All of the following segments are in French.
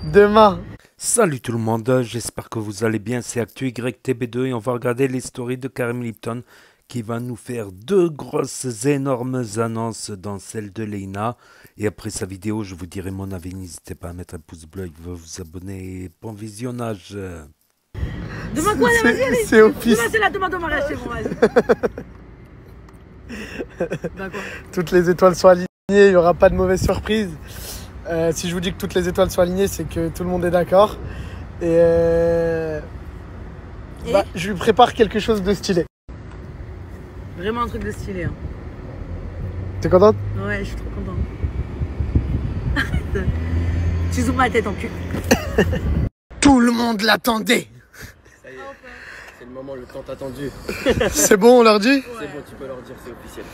Demain. Salut tout le monde, j'espère que vous allez bien, c'est ActuYTB2 et on va regarder les stories de Karim Lipton qui va nous faire deux grosses énormes annonces dans celle de Leïna. Et après sa vidéo, je vous dirai mon avis, n'hésitez pas à mettre un pouce bleu, vous abonner, bon visionnage. Demain quoi, c'est office. Demain c'est la demande de mariage, c'est bon, vas-y. D'accord. Toutes les étoiles sont alignées, il n'y aura pas de mauvaise surprise. Si je vous dis que toutes les étoiles sont alignées, c'est que tout le monde est d'accord. Et je lui prépare quelque chose de stylé. Vraiment un truc de stylé. Hein. T'es contente? Ouais, je suis trop contente. Tu zoomes ma tête en cul. Tout le monde l'attendait. Ça y est, c'est le moment, le temps attendu. C'est bon, on leur dit? Ouais. C'est bon, tu peux leur dire, c'est officiel.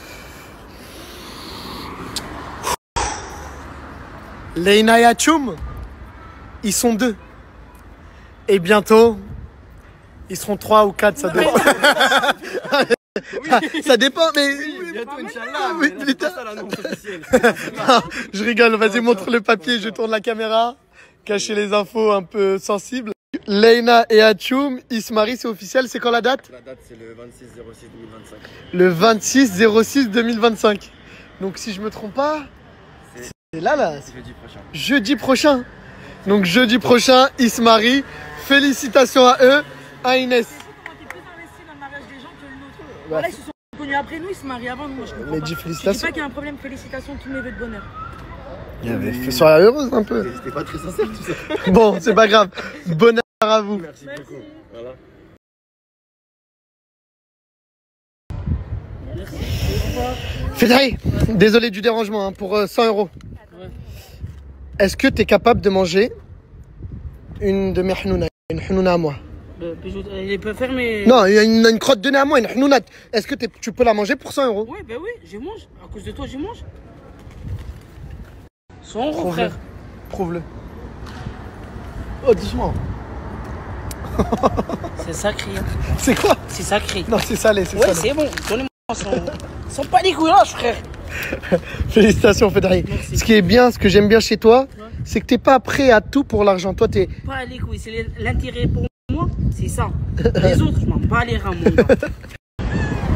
Leïna et Hachoum, ils sont deux. Et bientôt, ils seront 3 ou 4, ça dépend. Ça dépend, mais... Bientôt, Inch'Allah, Oui, mais putain. c'est pas ça l'annonce officielle. Non, je rigole, vas-y, montre le papier, je tourne la caméra. Cacher les infos un peu sensibles. Leïna et Hachoum, ils se marient, c'est officiel. C'est quand la date? La date, c'est le 26/06/2025. Le 26/06/2025. Donc si je me trompe pas, c'est là. C'est jeudi prochain. Jeudi prochain. Donc jeudi prochain, ils se marient. Félicitations à eux, à Inès. Quand t'es plus investi dans le mariage des gens que le nôtre. Voilà, ils se sont connus après nous, ils se marient avant nous. Moi, je comprends Mais pas. dis Je dis félicitations. pas qu'il y a un problème, félicitations, tous mes vœux de bonheur. Il y avait fait soirée heureuse un peu. C'était pas très sincère tout ça. Bon, c'est pas grave. Bonheur à vous. Merci beaucoup. Voilà. Fédéry, désolé du dérangement hein, pour 100 €. Est-ce que tu es capable de manger une de mes hnouna, une hnouna à moi? Il peut faire mes. Non, il y a une crotte de nez à moi, une hnounat. Est-ce que tu peux la manger pour 100 €? Oui, ben oui, je mange. À cause de toi, je mange. 100 €, frère. Prouve-le. Oh, doucement. C'est sacré. Hein. C'est quoi? C'est sacré. Non, c'est salé, c'est Ouais, salé. c'est bon. Donnez-moi sans pas les couilles, frère. Félicitations, Fédéry. Merci. Ce qui est bien, ce que j'aime bien chez toi, c'est que t'es pas prêt à tout pour l'argent. Toi, t'es... Pas les couilles, c'est l'intérêt pour moi, c'est ça. Les autres, je m'en bats les reins, mon gars.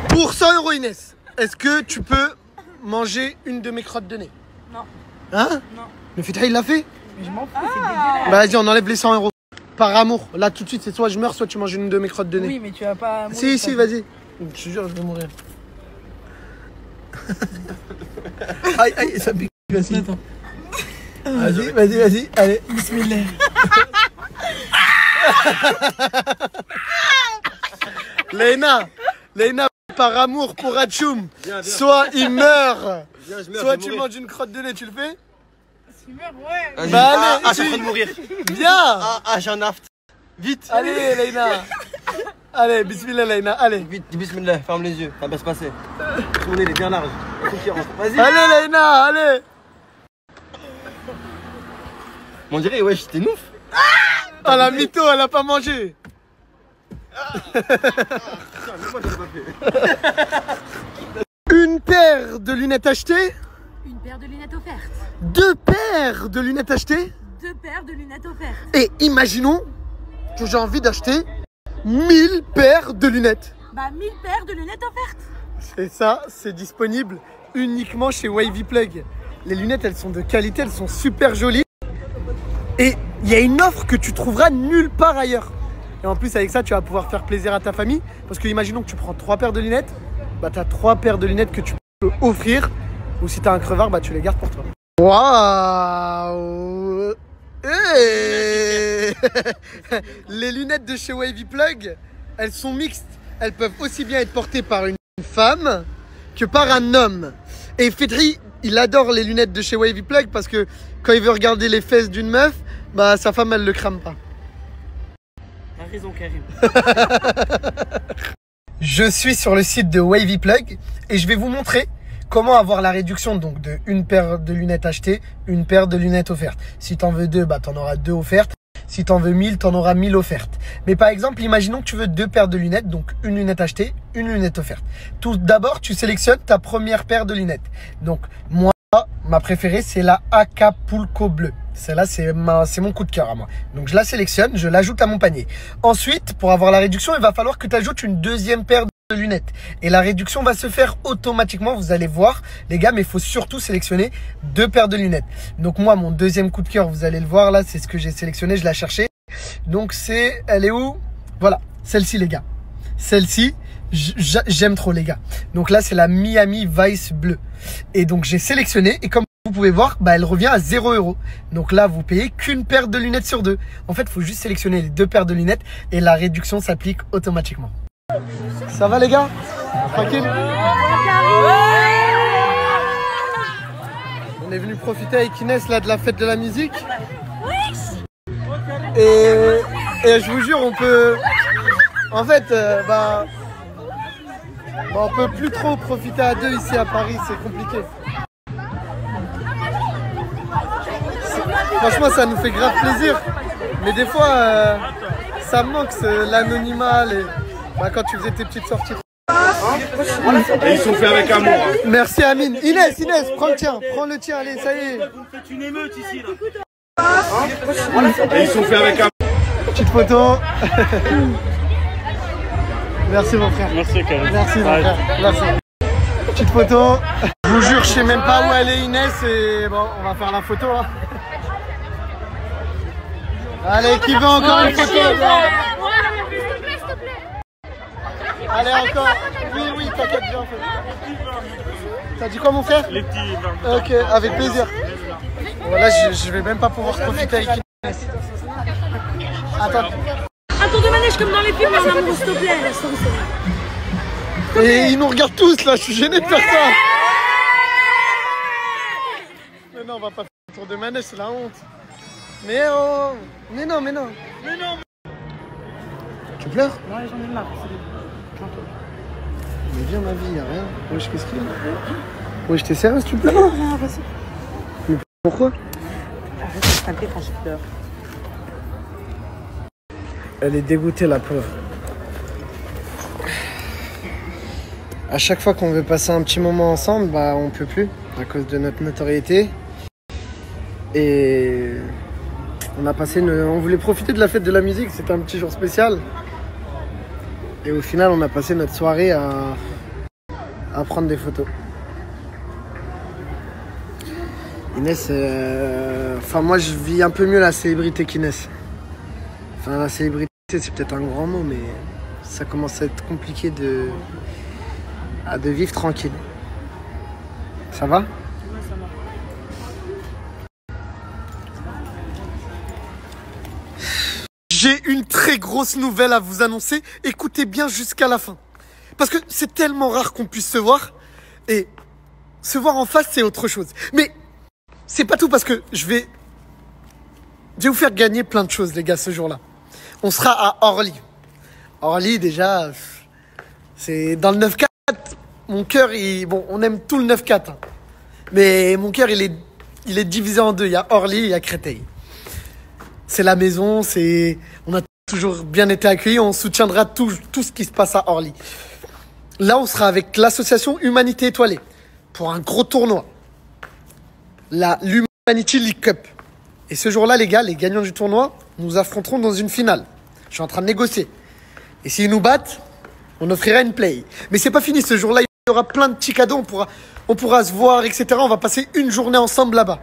Pour 100 € Inès, est-ce que tu peux manger une de mes crottes de nez? Non. Hein? Non. Le Fédéry, il l'a fait? Mais je m'en fous, c'est dégueulasse. Bah vas-y, on enlève les 100 €. Par amour. Là, tout de suite, c'est soit je meurs, soit tu manges une de mes crottes de nez. Oui, mais tu vas pas. Si, si, vas-y. Je te jure, je vais mourir. Aïe, aïe, ça pique. Vas-y. Vas-y, vas-y, vas-y. Allez. Bismillah. Leïna, par amour pour Hachoum, soit il meurt, Viens, je meurs, soit je vais tu mourir. manges une crotte de nez, tu le fais? Ouais. Vas-y. Bah allez, je suis en train de mourir. Viens. J'ai un aft. Vite. Allez, Leïna. Allez, bismillah, Leïna, allez. Vite, dis bismillah, ferme les yeux, ça va se passer. Ton nez, il est bien large. Faut qu'il rentre. Vas-y. Allez, Leïna, allez. On dirait, ouais, j'étais nouf. Ah, la mytho, elle a pas mangé. Putain, mais moi, j'en ai pas fait. Une paire de lunettes achetées, Une paire de lunettes offertes. 2 paires de lunettes achetées. 2 paires de lunettes offertes. Et imaginons que j'ai envie d'acheter 1000 paires de lunettes. Bah, 1000 paires de lunettes offertes. Et ça, c'est disponible uniquement chez Wavy Plug. Les lunettes, elles sont de qualité, elles sont super jolies. Et il y a une offre que tu trouveras nulle part ailleurs. Et en plus, avec ça, tu vas pouvoir faire plaisir à ta famille. Parce que imaginons que tu prends 3 paires de lunettes, bah tu as 3 paires de lunettes que tu peux offrir. Ou si tu as un crevard, bah tu les gardes pour toi. Waouh! Hey. Les lunettes de chez Wavy Plug, elles sont mixtes. Elles peuvent aussi bien être portées par une femme que par un homme. Et Fédéry, il adore les lunettes de chez Wavy Plug parce que quand il veut regarder les fesses d'une meuf, bah sa femme, elle le crame pas. T'as raison, Karim. Je suis sur le site de Wavy Plug et je vais vous montrer comment avoir la réduction donc de une paire de lunettes achetées, une paire de lunettes offertes. Si t'en veux 2, bah t'en auras 2 offertes. Si t'en veux 1000, t'en auras 1000 offertes. Mais par exemple, imaginons que tu veux 2 paires de lunettes, donc une lunette achetée, une lunette offerte. Tout d'abord, tu sélectionnes ta première paire de lunettes. Donc moi, ma préférée, c'est la Acapulco bleue. Celle-là, c'est mon coup de cœur à moi. Donc, je la sélectionne, je l'ajoute à mon panier. Ensuite, pour avoir la réduction, il va falloir que tu ajoutes une deuxième paire de lunettes. Et la réduction va se faire automatiquement, vous allez voir, les gars, mais il faut surtout sélectionner 2 paires de lunettes. Donc, moi, mon deuxième coup de cœur, vous allez le voir, là, c'est ce que j'ai sélectionné, je l'ai cherché. Donc, elle est où? Voilà, celle-ci, les gars. Celle-ci, j'aime trop, les gars. Donc là, c'est la Miami Vice bleue. Et donc, j'ai sélectionné, et comme vous pouvez voir, bah, elle revient à 0 €. Donc là, vous payez qu'une paire de lunettes sur 2. En fait, il faut juste sélectionner les 2 paires de lunettes et la réduction s'applique automatiquement. Ça va les gars? Tranquille? On est venu profiter avec Inès là de la fête de la musique. Et je vous jure, on peut... En fait, on peut plus trop profiter à deux ici à Paris, c'est compliqué. Franchement, ça nous fait grave plaisir. Mais des fois, ça me manque l'anonymat, quand tu faisais tes petites sorties. Et ils sont faits avec amour. Hein. Merci Amine. Inès, prends le tien. Prends le tien, allez, ça y est. Vous faites une émeute ici, là. Et ils sont faits avec amour. Petite photo. Merci mon frère. Merci Karim. Merci mon frère. Merci. Petite photo. Je vous jure, je sais même pas où elle est Inès et bon, on va faire la photo. Hein. Allez, qui veut encore une photo? Allez, encore. Oui, t'inquiète bien. En fait. T'as dit quoi, mon frère? Les petits. Ok, avec plaisir. Voilà, je vais même pas pouvoir profiter avec Inès. Attends. Un tour de manège comme dans les films, en amour, s'il te plaît. Et ils nous regardent tous là, je suis gêné de faire ça. Mais non, on va pas faire un tour de manège, c'est la honte. Mais oh, mais non. Tu pleures? Ouais, j'en ai marre. Mais viens ma vie, y'a rien. Wesh, qu'est-ce qu'il y a? Wesh, t'es sérieuse, tu pleures? Non, vas-y. Mais pourquoi? Arrête de se taper quand je pleure. Elle est dégoûtée, la pauvre. À chaque fois qu'on veut passer un petit moment ensemble, bah on peut plus à cause de notre notoriété. Et on voulait profiter de la fête de la musique, c'était un petit jour spécial. Et au final, on a passé notre soirée à prendre des photos. Inès, moi je vis un peu mieux la célébrité qu'Inès. Enfin, la célébrité, c'est peut-être un grand mot, mais ça commence à être compliqué de vivre tranquille. Ça va? J'ai une très grosse nouvelle à vous annoncer. Écoutez bien jusqu'à la fin. Parce que c'est tellement rare qu'on puisse se voir. Et se voir en face, c'est autre chose. Mais c'est pas tout parce que je vais vous faire gagner plein de choses, les gars, ce jour-là. On sera à Orly. Orly, déjà, c'est dans le 9-4. Mon cœur, on aime tout le 9-4. Hein. Mais mon cœur, il est divisé en deux. Il y a Orly, il y a Créteil. C'est la maison, on a toujours bien été accueillis. On soutiendra tout ce qui se passe à Orly. Là, on sera avec l'association Humanité Étoilée pour un gros tournoi. L'Humanity League Cup. Et ce jour-là, les gars, les gagnants du tournoi nous affronteront dans une finale. Je suis en train de négocier. Et s'ils nous battent, on offrira une play. Mais c'est pas fini. Ce jour-là, il y aura plein de petits cadeaux. On pourra se voir, etc. On va passer une journée ensemble là-bas.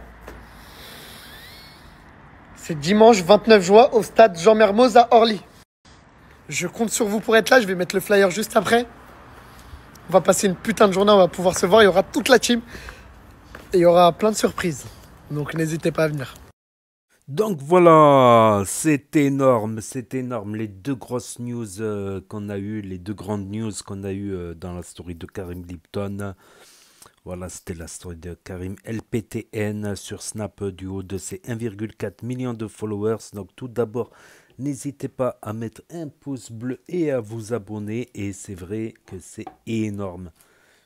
C'est dimanche 29 juin au stade Jean Mermoz à Orly. Je compte sur vous pour être là. Je vais mettre le flyer juste après. On va passer une putain de journée. On va pouvoir se voir. Il y aura toute la team. Et il y aura plein de surprises. Donc n'hésitez pas à venir. Donc voilà, c'est énorme, les deux grosses news qu'on a eues, les deux grandes news qu'on a eues dans la story de Karim Lipton. Voilà, c'était la story de Karim LPTN sur Snap du haut de ses 1,4 million de followers. Donc tout d'abord, n'hésitez pas à mettre un pouce bleu et à vous abonner. Et c'est vrai que c'est énorme,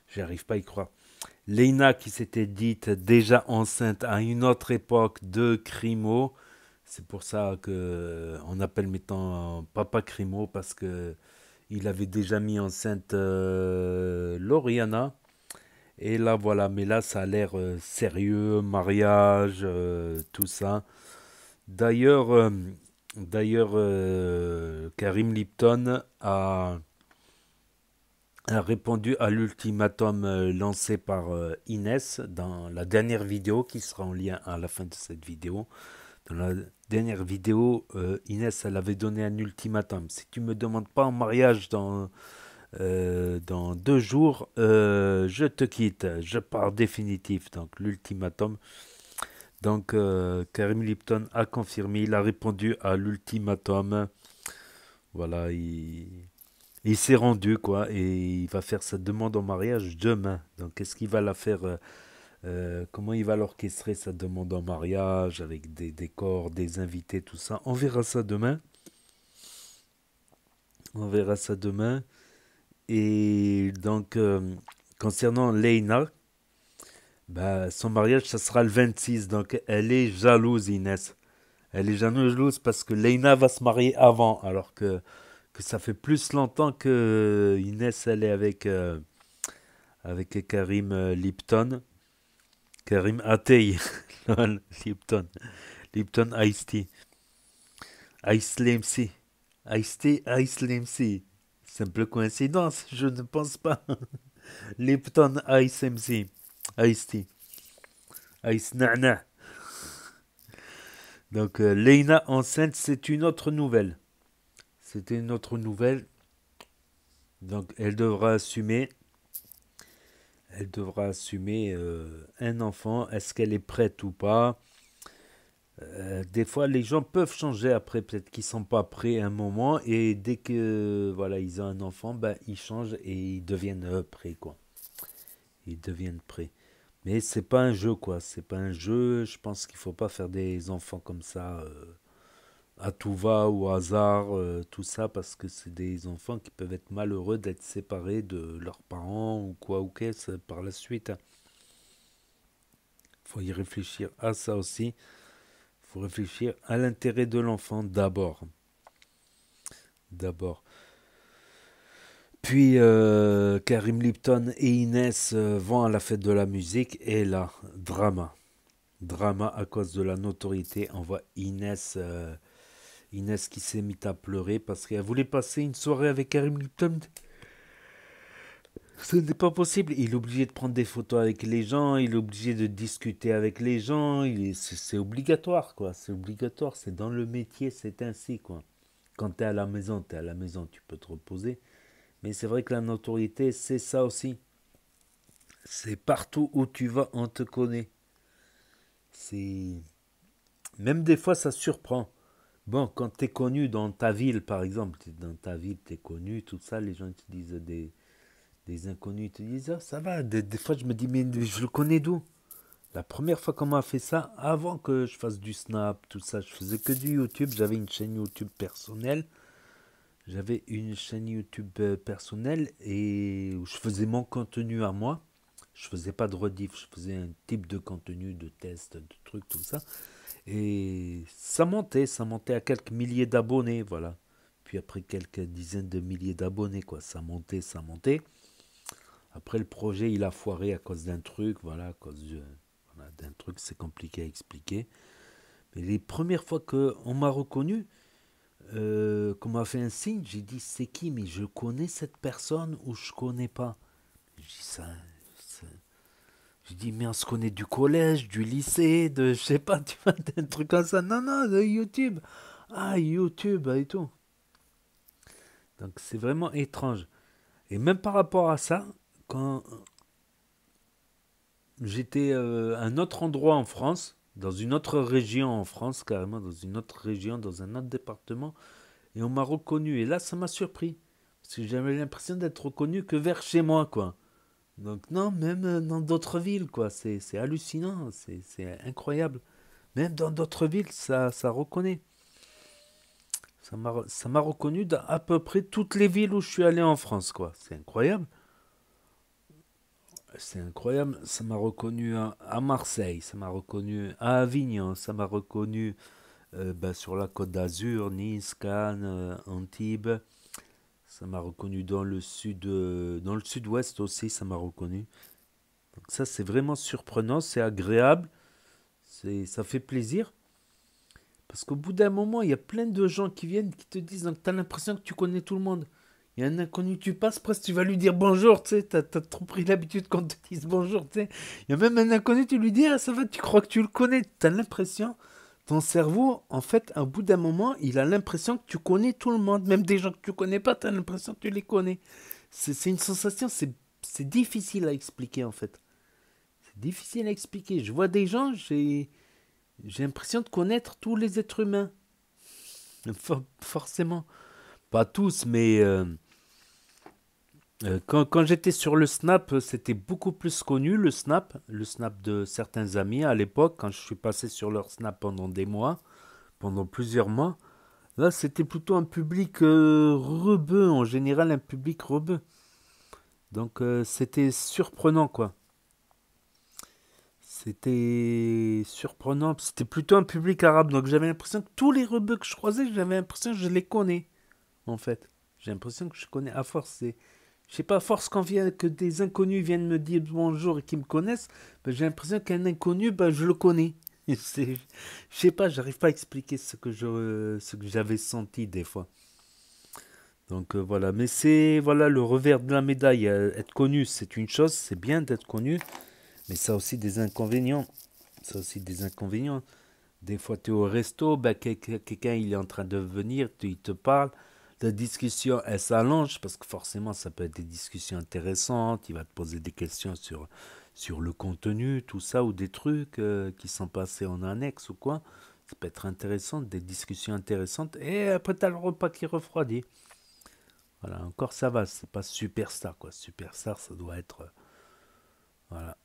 j'arrive pas à y croire. Leïna qui s'était dite déjà enceinte à une autre époque de Crimo. C'est pour ça qu'on appelle maintenant Papa Crimo parce qu'il avait déjà mis enceinte Lauriana. Et là, voilà, mais là, ça a l'air sérieux, mariage, tout ça. D'ailleurs, Karim Lipton a répondu à l'ultimatum lancé par Inès dans la dernière vidéo qui sera en lien à la fin de cette vidéo. Dans la dernière vidéo, Inès, elle avait donné un ultimatum. Si tu me demandes pas en mariage dans 2 jours, je te quitte, je pars définitif. Donc l'ultimatum. Donc Karim Lipton a confirmé, il a répondu à l'ultimatum. Voilà, il s'est rendu quoi, et il va faire sa demande en mariage demain. Donc est-ce qu'il va la faire comment il va l'orchestrer sa demande en mariage avec des décors, des invités, tout ça. On verra ça demain. On verra ça demain. Et donc, concernant Leïna, bah, son mariage, ça sera le 26. Donc, elle est jalouse, Inès. Elle est jalouse parce que Leïna va se marier avant. Alors que ça fait plus longtemps que Inès, elle est avec Karim Lipton. Karim Atey. Lipton. Lipton Ice Tea. Ice Lemsi. Ice Tea, Ice Lemsi. Simple coïncidence, je ne pense pas. Lipton Ice MC. Ice Tea. Ice Na'na. Donc, Leïna enceinte, c'est une autre nouvelle. C'était une autre nouvelle. Donc, elle devra assumer. Elle devra assumer un enfant. Est-ce qu'elle est prête ou pas? Des fois, les gens peuvent changer après, peut-être qu'ils sont pas prêts à un moment, et dès que voilà, ils ont un enfant, ben, ils changent et ils deviennent prêts, quoi. Ils deviennent prêts. Mais c'est pas un jeu, quoi. C'est pas un jeu. Je pense qu'il faut pas faire des enfants comme ça à tout va ou au hasard, tout ça, parce que c'est des enfants qui peuvent être malheureux d'être séparés de leurs parents ou quoi ou qu'est-ce par la suite. Faut y réfléchir à ça aussi. Faut réfléchir à l'intérêt de l'enfant d'abord. D'abord. Puis Karim Lipton et Inès vont à la fête de la musique et là, drama. Drama à cause de la notoriété. On voit Inès qui s'est mise à pleurer parce qu'elle voulait passer une soirée avec Karim Lipton. Ce n'est pas possible. Il est obligé de prendre des photos avec les gens, il est obligé de discuter avec les gens. C'est obligatoire, quoi. C'est obligatoire. C'est dans le métier, c'est ainsi, quoi. Quand tu es à la maison, tu es à la maison, tu peux te reposer. Mais c'est vrai que la notoriété, c'est ça aussi. C'est partout où tu vas, on te connaît. C'est... Même des fois, ça surprend. Bon, quand tu es connu dans ta ville, par exemple, dans ta ville, tu es connu, tout ça, les gens te disent des inconnus, te disent, ah, ça va. Des fois, je me dis, mais je le connais d'où? La première fois qu'on m'a fait ça, avant que je fasse du Snap, tout ça, je faisais que du YouTube. J'avais une chaîne YouTube personnelle. Et où je faisais mon contenu à moi. Je faisais pas de rediff, je faisais un type de contenu, de test, de trucs, tout ça. Et ça montait à quelques milliers d'abonnés, voilà. Puis après quelques dizaines de milliers d'abonnés, quoi. Ça montait, ça montait. Après le projet, il a foiré à cause d'un truc, voilà, à cause voilà, d'un truc, c'est compliqué à expliquer. Mais les premières fois qu'on m'a reconnu, qu'on m'a fait un signe, j'ai dit c'est qui, mais je connais cette personne ou je connais pas. Je dis je dis mais on se connaît du collège, du lycée, de je sais pas, tu vois, un truc comme ça. Non, non, de YouTube. Ah, YouTube et tout. Donc c'est vraiment étrange. Et même par rapport à ça, quand j'étais à un autre endroit en France, dans une autre région en France, carrément dans une autre région, dans un autre département, et on m'a reconnu. Et là, ça m'a surpris. Parce que j'avais l'impression d'être reconnu que vers chez moi, quoi. Donc non, même dans d'autres villes, quoi. C'est hallucinant, c'est incroyable. Même dans d'autres villes, ça reconnaît. Ça m'a reconnu dans à peu près toutes les villes où je suis allé en France, quoi. C'est incroyable. C'est incroyable. Ça m'a reconnu à Marseille, ça m'a reconnu à Avignon, ça m'a reconnu sur la Côte d'Azur, Nice, Cannes, Antibes. Ça m'a reconnu dans le sud, dans le sud-ouest aussi, ça m'a reconnu. Donc ça, c'est vraiment surprenant, c'est agréable, ça fait plaisir. Parce qu'au bout d'un moment, il y a plein de gens qui viennent, qui te disent, donc tu as l'impression que tu connais tout le monde. Il y a un inconnu, tu passes, presque tu vas lui dire bonjour, tu sais, t'as trop pris l'habitude qu'on te dise bonjour, tu sais. Il y a même un inconnu, tu lui dis, ah ça va, tu crois que tu le connais. Tu as l'impression, ton cerveau, en fait, au bout d'un moment, il a l'impression que tu connais tout le monde. Même des gens que tu connais pas, tu as l'impression que tu les connais. C'est une sensation, c'est difficile à expliquer, en fait. C'est difficile à expliquer. Je vois des gens, j'ai l'impression de connaître tous les êtres humains. Forcément. Pas tous, mais quand j'étais sur le Snap, c'était beaucoup plus connu, le Snap de certains amis à l'époque, quand je suis passé sur leur Snap pendant des mois, pendant plusieurs mois. Là, c'était plutôt un public rebeu, en général, un public rebeu. Donc, c'était surprenant, quoi. C'était surprenant. C'était plutôt un public arabe. Donc, j'avais l'impression que tous les rebeux que je croisais, j'avais l'impression que je les connais, en fait. J'ai l'impression que je connais à force. Je sais pas, à force que des inconnus viennent me dire bonjour et qu'ils me connaissent, ben, j'ai l'impression qu'un inconnu, ben, je le connais. Je sais pas, j'arrive pas à expliquer ce que j'avais senti des fois. Donc voilà, mais c'est voilà le revers de la médaille. Être connu, c'est une chose, c'est bien d'être connu, mais ça a aussi des inconvénients. Ça a aussi des inconvénients. Des fois, tu es au resto, ben, quelqu'un il est en train de venir, il te parle. La discussion, elle s'allonge parce que forcément, ça peut être des discussions intéressantes. Il va te poser des questions sur le contenu, tout ça, ou des trucs qui sont passés en annexe ou quoi. Ça peut être intéressant, des discussions intéressantes. Et après, tu as le repas qui refroidit. Voilà, encore ça va, c'est pas Superstar, quoi. Superstar, ça doit être... voilà.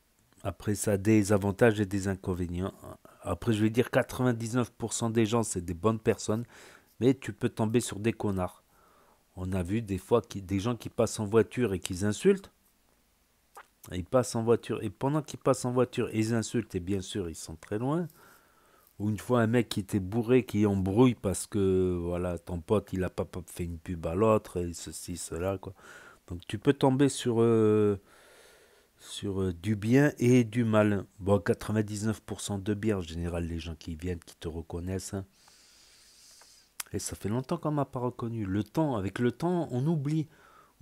Après, ça a des avantages et des inconvénients. Après, je vais dire 99% des gens, c'est des bonnes personnes. Mais tu peux tomber sur des connards. On a vu des fois des gens qui passent en voiture et qui insultent. Ils passent en voiture. Et pendant qu'ils passent en voiture, ils insultent. Et bien sûr, ils sont très loin. Ou une fois, un mec qui était bourré, qui embrouille parce que voilà, ton pote, il a pas fait une pub à l'autre. Et ceci, cela, quoi. Donc tu peux tomber sur du bien et du mal. Bon, 99% de bien, en général, les gens qui viennent, qui te reconnaissent. Hein. Et ça fait longtemps qu'on m'a pas reconnu. Avec le temps, on oublie.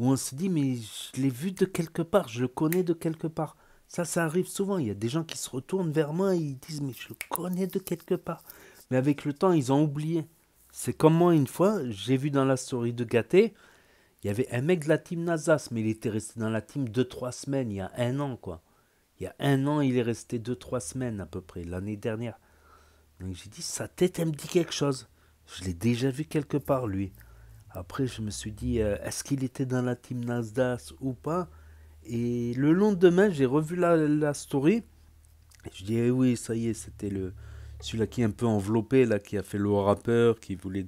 Ou on se dit, mais je l'ai vu de quelque part, je le connais de quelque part. Ça arrive souvent. Il y a des gens qui se retournent vers moi et ils disent, mais je le connais de quelque part. Mais avec le temps, ils ont oublié. C'est comme moi, une fois, j'ai vu dans la story de Gâté, il y avait un mec de la team Nasas, mais il était resté dans la team 2-3 semaines, il y a un an, quoi. Il y a un an, il est resté 2-3 semaines à peu près, l'année dernière. Donc j'ai dit, sa tête, elle me dit quelque chose. Je l'ai déjà vu quelque part, lui. Après, je me suis dit, est-ce qu'il était dans la team Nasdaq ou pas? Et le lendemain, j'ai revu la story. Et je dis, eh oui, ça y est, c'était celui-là qui est un peu enveloppé, là, qui a fait le rappeur, qui voulait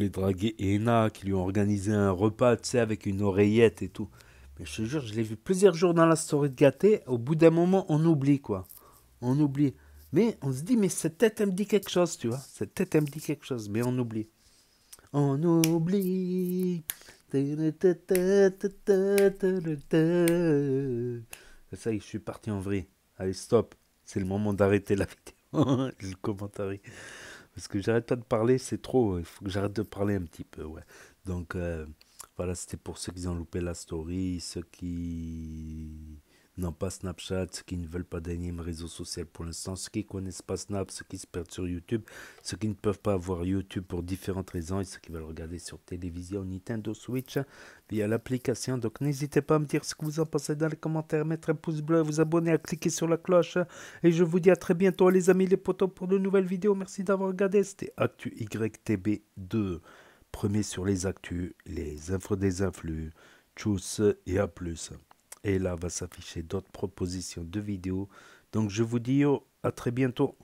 draguer Ena, qui lui ont organisé un repas, tu sais, avec une oreillette et tout. Mais je te jure, je l'ai vu plusieurs jours dans la story de Gâté. Au bout d'un moment, on oublie, quoi. On oublie. Mais on se dit, mais cette tête, elle me dit quelque chose, tu vois. Cette tête, elle me dit quelque chose, mais on oublie. On oublie. Ça y est, je suis parti en vrille. Allez, stop. C'est le moment d'arrêter la vidéo. Le commentaire. Parce que j'arrête pas de parler, c'est trop. Il faut que j'arrête de parler un petit peu, ouais. Donc, voilà, c'était pour ceux qui ont loupé la story, ceux qui n'ont pas Snapchat, ceux qui ne veulent pas d'énième réseau social pour l'instant, ceux qui ne connaissent pas Snap, ceux qui se perdent sur YouTube, ceux qui ne peuvent pas avoir YouTube pour différentes raisons et ceux qui veulent regarder sur télévision, Nintendo Switch via l'application. Donc n'hésitez pas à me dire ce que vous en pensez dans les commentaires, mettre un pouce bleu, vous abonner, à cliquer sur la cloche. Et je vous dis à très bientôt les amis, les potos, pour de nouvelles vidéos. Merci d'avoir regardé, c'était Actu YTB2. Premier sur les actus, les infos des influx. Tchuss et à plus. Et là va s'afficher d'autres propositions de vidéos. Donc je vous dis à très bientôt.